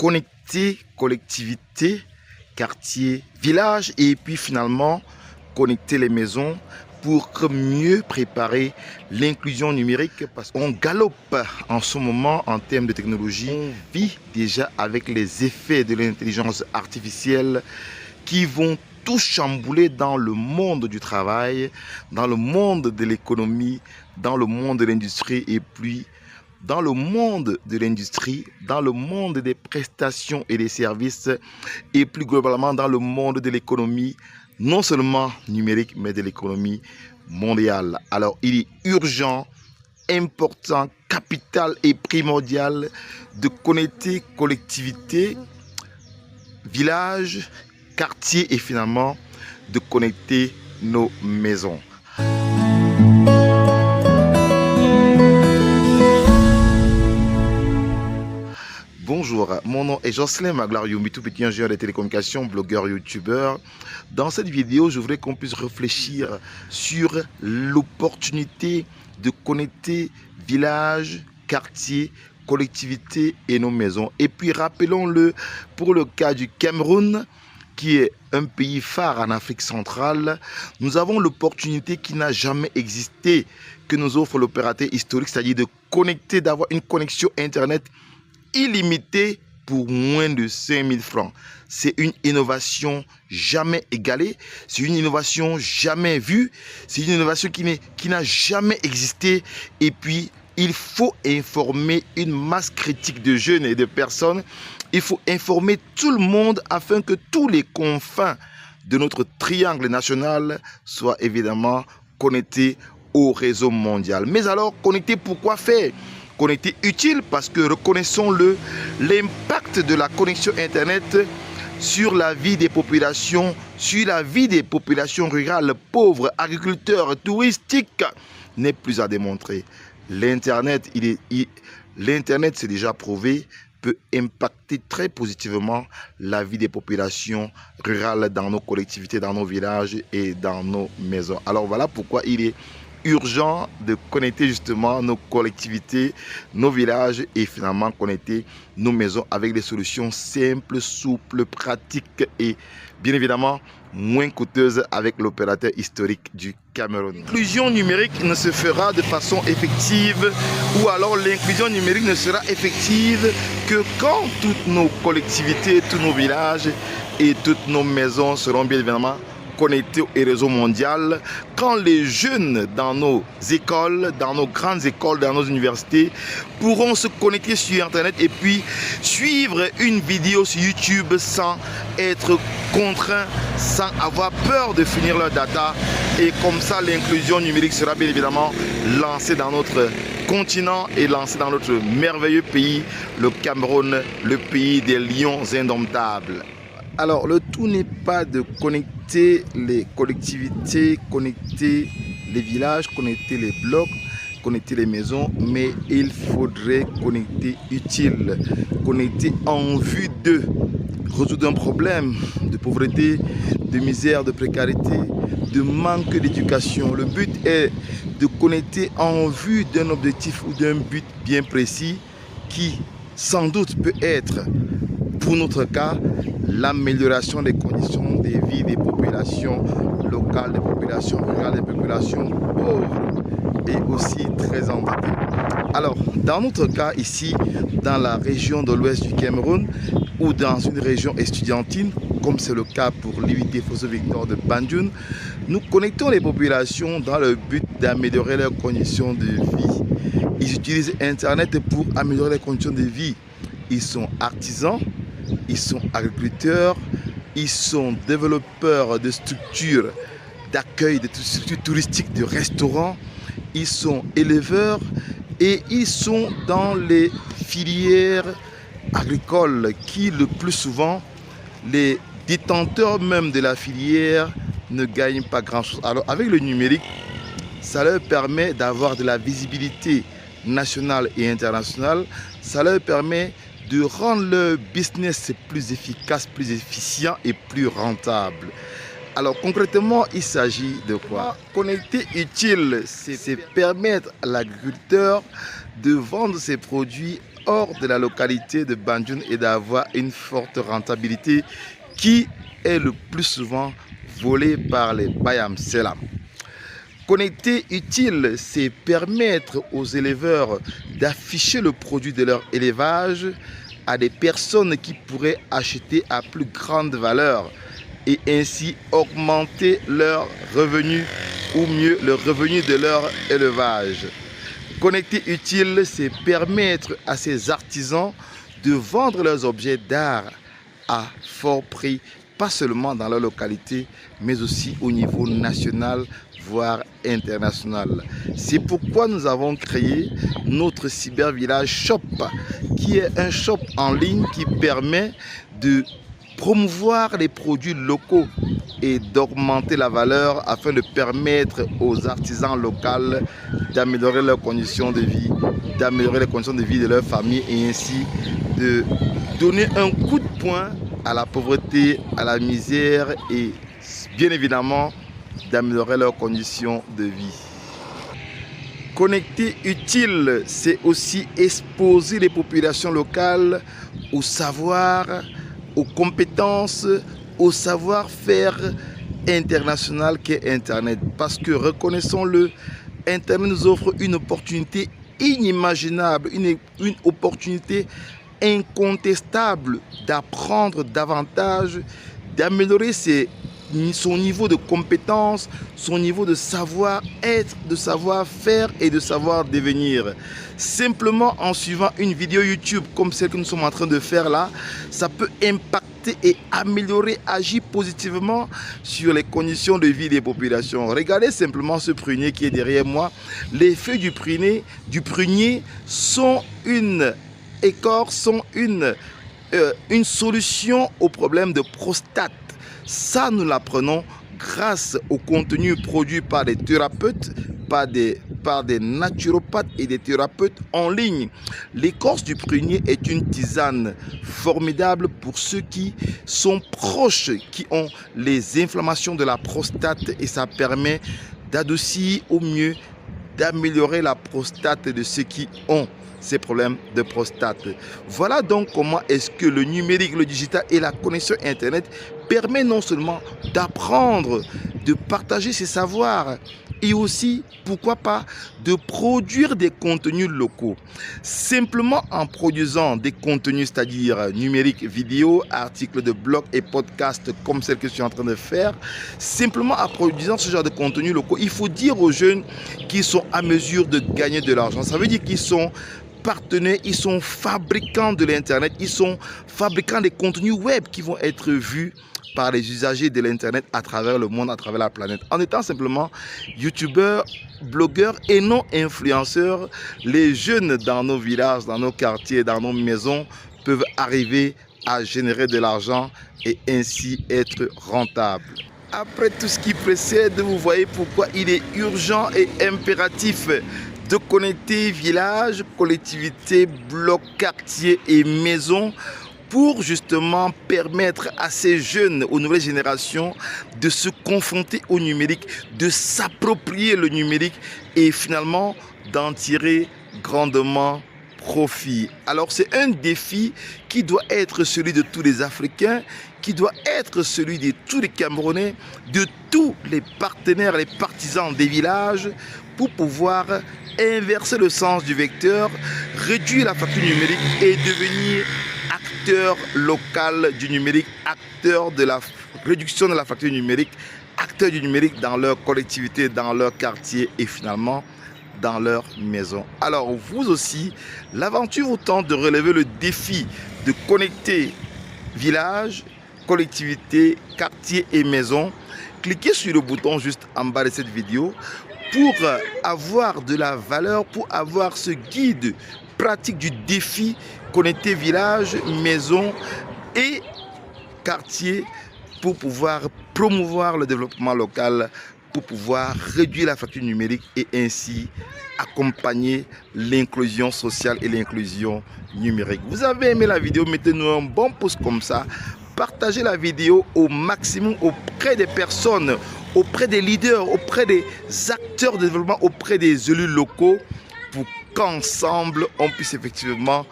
connecter collectivité, quartier, village et puis finalement connecter les maisons pour mieux préparer l'inclusion numérique parce qu'on galope en ce moment en termes de technologie. On vit déjà avec les effets de l'intelligence artificielle qui vont tout chambouler dans le monde du travail, dans le monde de l'économie, dans le monde de l'industrie et puis dans le monde de l'industrie, dans le monde des prestations et des services et plus globalement dans le monde de l'économie, non seulement numérique mais de l'économie mondiale. Alors il est urgent, important, capital et primordial de connecter collectivité, village, quartier et finalement de connecter nos maisons. Bonjour, mon nom est Jocelyn Maglarioumi, tout petit ingénieur de télécommunications, blogueur, youtubeur. Dans cette vidéo, je voudrais qu'on puisse réfléchir sur l'opportunité de connecter village, quartier, collectivité et nos maisons. Et puis rappelons-le, pour le cas du Cameroun, qui est un pays phare en Afrique centrale, nous avons l'opportunité qui n'a jamais existé, que nous offre l'opérateur historique, c'est-à-dire de connecter, d'avoir une connexion Internet illimitée pour moins de 5000 francs. C'est une innovation jamais égalée, c'est une innovation jamais vue, c'est une innovation qui n'a jamais existé. Et puis, il faut informer une masse critique de jeunes et de personnes. Il faut informer tout le monde afin que tous les confins de notre triangle national soient évidemment connectés au réseau mondial. Mais alors, connecter, pourquoi faire? Connecter utile parce que, reconnaissons-le, l'impact de la connexion Internet sur la vie des populations, rurales, pauvres, agriculteurs, touristiques, n'est plus à démontrer. L'Internet, c'est déjà prouvé, peut impacter très positivement la vie des populations rurales dans nos collectivités, dans nos villages et dans nos maisons. Alors voilà pourquoi il est urgent de connecter justement nos collectivités, nos villages et finalement connecter nos maisons avec des solutions simples, souples, pratiques et bien évidemment moins coûteuses avec l'opérateur historique du Cameroun. L'inclusion numérique ne se fera de façon effective ou alors l'inclusion numérique ne sera effective que quand toutes nos collectivités, tous nos villages et toutes nos maisons seront bien évidemment connectés au réseau mondial, quand les jeunes dans nos écoles, dans nos grandes écoles, dans nos universités pourront se connecter sur Internet et puis suivre une vidéo sur YouTube sans être contraints, sans avoir peur de finir leur data. Et comme ça, l'inclusion numérique sera bien évidemment lancée dans notre continent et lancée dans notre merveilleux pays, le Cameroun, le pays des lions indomptables. Alors, le tout n'est pas de connecter les collectivités, connecter les villages, connecter les blocs, connecter les maisons, mais il faudrait connecter utile, connecter en vue de résoudre un problème de pauvreté, de misère, de précarité, de manque d'éducation. Le but est de connecter en vue d'un objectif ou d'un but bien précis qui, sans doute, peut être, pour notre cas, l'amélioration des conditions de vie des populations locales, des populations rurales, des populations pauvres et aussi très endettées. Alors, dans notre cas ici, dans la région de l'ouest du Cameroun ou dans une région estudiantine, comme c'est le cas pour l'UIT Fosso Victor de Bandioun, nous connectons les populations dans le but d'améliorer leurs conditions de vie. Ils utilisent Internet pour améliorer les conditions de vie. Ils sont artisans, ils sont agriculteurs, ils sont développeurs de structures d'accueil, de structures touristiques, de restaurants, ils sont éleveurs et ils sont dans les filières agricoles qui, le plus souvent, les détenteurs même de la filière ne gagnent pas grand-chose. Alors avec le numérique, ça leur permet d'avoir de la visibilité nationale et internationale, ça leur permet de rendre leur business plus efficace, plus efficient et plus rentable. Alors concrètement, il s'agit de quoi? Connecter utile, c'est permettre à l'agriculteur de vendre ses produits hors de la localité de Banjul et d'avoir une forte rentabilité qui est le plus souvent volée par les Bayam Selam. Connecter utile, c'est permettre aux éleveurs d'afficher le produit de leur élevage à des personnes qui pourraient acheter à plus grande valeur et ainsi augmenter leurs revenus ou mieux le revenu de leur élevage. Connecter utile, c'est permettre à ces artisans de vendre leurs objets d'art à fort prix, pas seulement dans leur localité, mais aussi au niveau national, voire international. C'est pourquoi nous avons créé notre Cyber Village Shop, qui est un shop en ligne qui permet de promouvoir les produits locaux et d'augmenter la valeur afin de permettre aux artisans locaux d'améliorer leurs conditions de vie, d'améliorer les conditions de vie de leur famille et ainsi de donner un coup de poing à la pauvreté, à la misère et bien évidemment d'améliorer leurs conditions de vie. Connecter utile, c'est aussi exposer les populations locales au savoir, aux compétences, au savoir-faire international qu'est Internet. Parce que, reconnaissons-le, Internet nous offre une opportunité inimaginable, une opportunité incontestable d'apprendre davantage, d'améliorer son niveau de compétence, son niveau de savoir-être, de savoir-faire et de savoir-devenir. Simplement en suivant une vidéo YouTube comme celle que nous sommes en train de faire là, ça peut impacter et améliorer, agir positivement sur les conditions de vie des populations. Regardez simplement ce prunier qui est derrière moi. Les feuilles du prunier sont une écorce, sont une solution au problème de prostate. Ça, nous l'apprenons grâce au contenu produit par des thérapeutes, par des naturopathes et des thérapeutes en ligne. L'écorce du prunier est une tisane formidable pour ceux qui sont proches, qui ont les inflammations de la prostate et ça permet d'adoucir au mieux, d'améliorer la prostate de ceux qui ont ces problèmes de prostate. Voilà donc comment est-ce que le numérique, le digital et la connexion Internet permet non seulement d'apprendre, de partager ses savoirs et aussi, pourquoi pas, de produire des contenus locaux. Simplement en produisant des contenus, c'est-à-dire numériques, vidéos, articles de blog et podcasts comme celle que je suis en train de faire, simplement en produisant ce genre de contenus locaux, il faut dire aux jeunes qu'ils sont à mesure de gagner de l'argent. Ça veut dire qu'ils sont partenaires, ils sont fabricants de l'Internet, ils sont fabricants des contenus web qui vont être vus par les usagers de l'Internet à travers le monde, à travers la planète. En étant simplement youtubeurs, blogueurs et non influenceurs, les jeunes dans nos villages, dans nos quartiers, dans nos maisons peuvent arriver à générer de l'argent et ainsi être rentables. Après tout ce qui précède, vous voyez pourquoi il est urgent et impératif de connecter villages, collectivités, blocs, quartiers et maisons pour justement permettre à ces jeunes, aux nouvelles générations, de se confronter au numérique, de s'approprier le numérique et finalement d'en tirer grandement profit. Alors c'est un défi qui doit être celui de tous les Africains, qui doit être celui de tous les Camerounais, de tous les partenaires, les partisans des villages, pour pouvoir inverser le sens du vecteur, réduire la fracture numérique et devenir acteur local du numérique, acteur de la réduction de la fracture numérique, acteur du numérique dans leur collectivité, dans leur quartier et finalement dans leur maison. Alors vous aussi, l'aventure vous tente de relever le défi de connecter village, collectivité, quartier et maison. Cliquez sur le bouton juste en bas de cette vidéo pour avoir de la valeur, pour avoir ce guide pratique du défi connecter village, maison et quartier pour pouvoir promouvoir le développement local, pour pouvoir réduire la fracture numérique et ainsi accompagner l'inclusion sociale et l'inclusion numérique. Vous avez aimé la vidéo, mettez-nous un bon pouce comme ça. Partagez la vidéo au maximum auprès des personnes, auprès des leaders, auprès des acteurs de développement, auprès des élus locaux pour qu'ensemble on puisse effectivement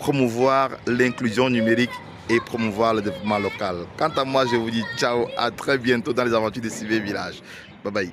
promouvoir l'inclusion numérique et promouvoir le développement local. Quant à moi, je vous dis ciao, à très bientôt dans les aventures de Civé Village. Bye bye.